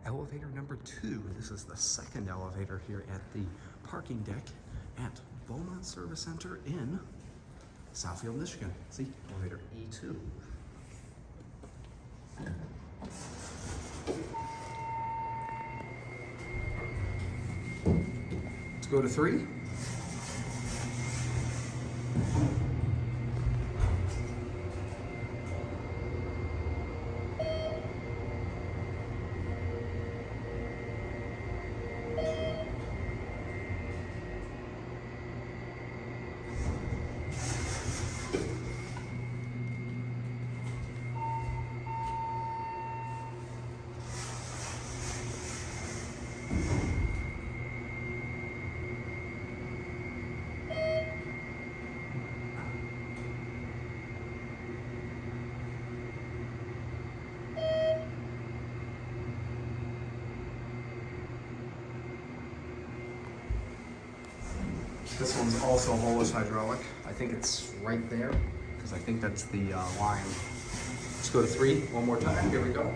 Elevator number 2. This is the second elevator here at the parking deck at Beaumont Service Center in Southfield, Michigan. See, elevator E2. Let's go to 3. This one's also holeless hydraulic. I think it's right there, because I think that's the line. Let's go to 3 one more time. Here we go.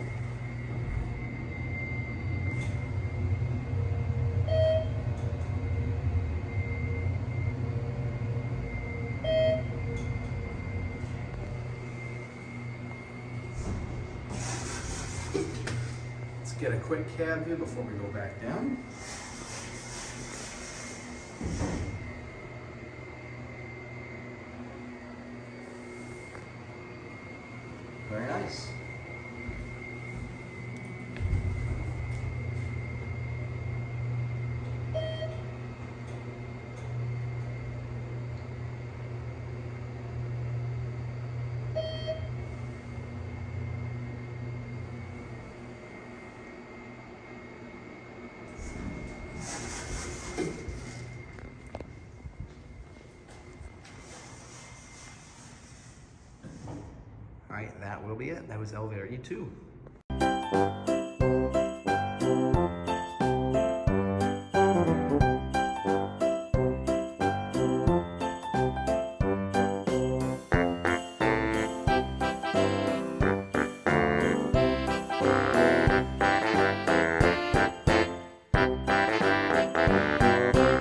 Let's get a quick cab view before we go back down. Very nice. All right, that will be it. That was elevator E2.